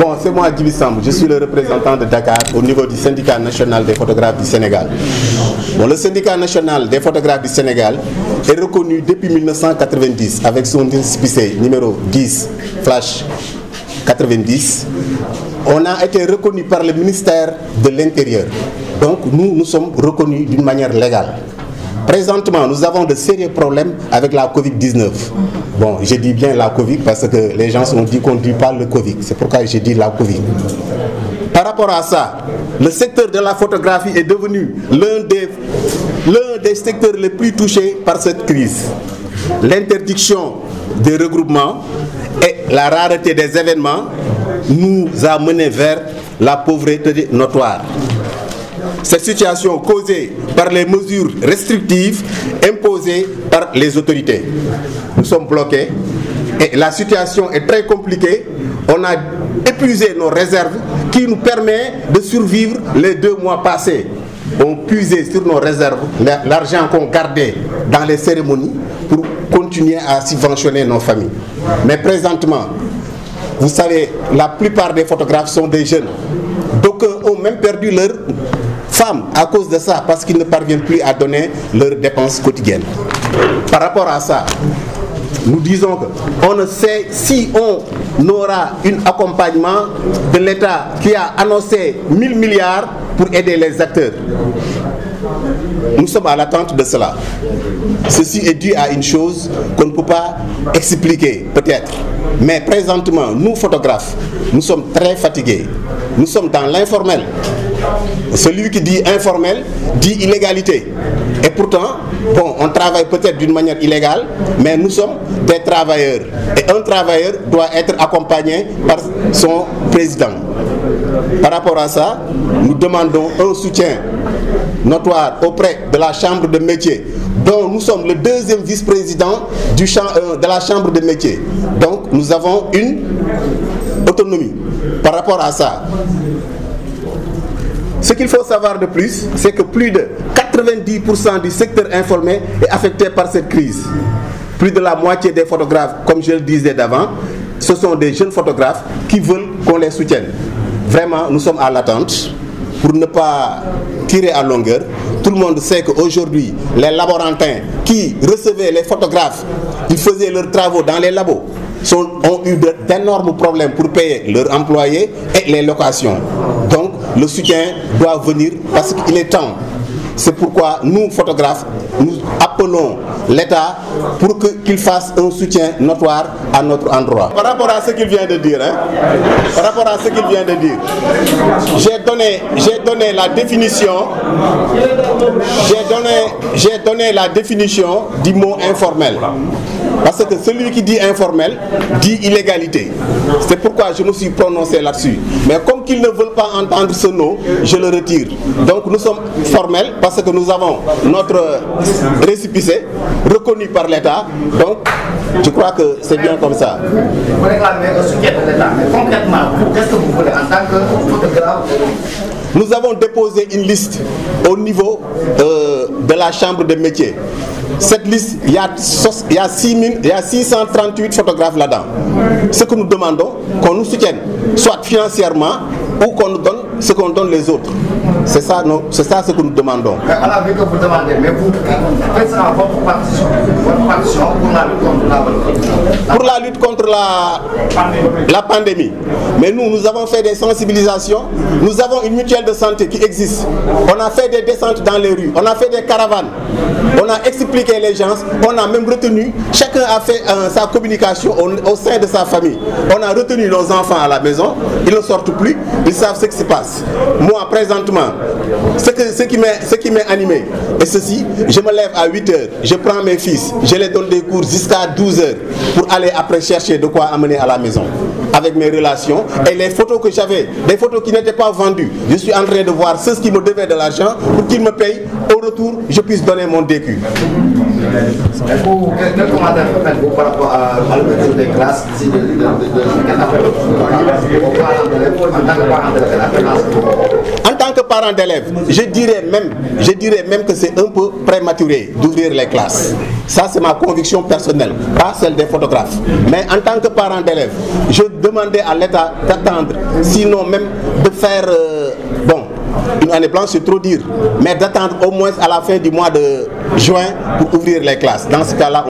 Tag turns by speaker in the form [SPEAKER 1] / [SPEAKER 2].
[SPEAKER 1] Bon, c'est moi Djibi Samb, je suis le représentant de Dakar au niveau du syndicat national des photographes du Sénégal. Bon, le syndicat national des photographes du Sénégal est reconnu depuis 1990 avec son récépissé numéro 10/90. On a été reconnu par le ministère de l'Intérieur. Donc nous sommes reconnus d'une manière légale. Présentement, nous avons de sérieux problèmes avec la Covid-19. Bon, je dis bien la Covid parce que les gens ont dit qu'on ne dit pas le Covid. C'est pourquoi j'ai dit la Covid. Par rapport à ça, le secteur de la photographie est devenu l'un des secteurs les plus touchés par cette crise. L'interdiction des regroupements et la rareté des événements nous a menés vers la pauvreté notoire. Cette situation causée par les mesures restrictives imposées par les autorités. Nous sommes bloqués et la situation est très compliquée. On a épuisé nos réserves qui nous permettent de survivre les 2 mois passés. On puisait sur nos réserves l'argent qu'on gardait dans les cérémonies pour continuer à subventionner nos familles. Mais présentement, vous savez, la plupart des photographes sont des jeunes. D'aucuns ont même perdu leur femmes à cause de ça, parce qu'ils ne parviennent plus à donner leurs dépenses quotidiennes. Par rapport à ça, nous disons qu'on ne sait si on aura un accompagnement de l'État qui a annoncé 1000 milliards pour aider les acteurs. Nous sommes à l'attente de cela. Ceci est dû à une chose qu'on ne peut pas expliquer, peut-être. Mais présentement, nous photographes, nous sommes très fatigués. Nous sommes dans l'informel. Celui qui dit informel dit illégalité. Et pourtant, bon, on travaille peut-être d'une manière illégale, mais nous sommes des travailleurs. Et un travailleur doit être accompagné par son président. Par rapport à ça, nous demandons un soutien notoire auprès de la Chambre de métier, dont nous sommes le 2e vice-président de la Chambre de métier. Donc nous avons une autonomie par rapport à ça. Ce qu'il faut savoir de plus, c'est que plus de 90% du secteur informel est affecté par cette crise. Plus de la moitié des photographes, comme je le disais d'avant, ce sont des jeunes photographes qui veulent qu'on les soutienne. Vraiment, nous sommes à l'attente pour ne pas tirer à longueur. Tout le monde sait qu'aujourd'hui, les laborantins qui recevaient les photographes, ils faisaient leurs travaux dans les labos, ont eu d'énormes problèmes pour payer leurs employés et les locations. Donc, le soutien doit venir parce qu'il est temps. C'est pourquoi nous, photographes, nous appelons l'État pour qu'il fasse un soutien notoire à notre endroit. Par rapport à ce qu'il vient de dire, j'ai donné la définition du mot informel. Parce que celui qui dit informel dit illégalité. C'est pourquoi je me suis prononcé là-dessus. Mais comme qu'ils ne veulent pas entendre ce nom, je le retire. Donc nous sommes formels parce que nous avons notre récépissé reconnu par l'État. Donc je crois que c'est bien comme ça.
[SPEAKER 2] Vous réclamez un soutien de l'État. Mais concrètement, qu'est-ce que vous voulez en tant que photographe?
[SPEAKER 1] Nous avons déposé une liste au niveau de la Chambre de métier. Cette liste, il y a 638 photographes là-dedans. Ce que nous demandons, qu'on nous soutienne, soit financièrement ou qu'on nous donne ce qu'on donne les autres. C'est ça ce que nous demandons.
[SPEAKER 2] On a vu que vous demandez, mais vous, quelle sera votre partition pour la lutte contre
[SPEAKER 1] la pandémie. Mais nous avons fait des sensibilisations. Nous avons une mutuelle de santé qui existe. On a fait des descentes dans les rues. On a fait des caravanes. On a expliqué les gens. On a même retenu. Chacun a fait sa communication au sein de sa famille. On a retenu nos enfants à la maison. Ils ne sortent plus. Ils savent ce qui se passe. Moi, présentement, ce qui m'est animé est ceci. Je me lève à 8 heures. Je prends mes fils. Je les donne des cours jusqu'à 12 heures pour aller après chercher de quoi amener à la maison. Avec mes relations et les photos que j'avais, des photos qui n'étaient pas vendues. Je suis en train de voir ceux qui me devaient de l'argent pour qu'ils me payent. Au retour, je puisse donner mon DQ.
[SPEAKER 2] Quel commentaire faites-vous par rapport à l'ouverture des classes ici
[SPEAKER 1] En tant que parent d'élève, je dirais même que c'est un peu prématuré d'ouvrir les classes. Ça, c'est ma conviction personnelle, pas celle des photographes. Mais en tant que parent d'élève, je demandais à l'État d'attendre, sinon même de faire, une année blanche, c'est trop dire, mais d'attendre au moins à la fin du mois de juin pour ouvrir les classes. Dans ce cas-là,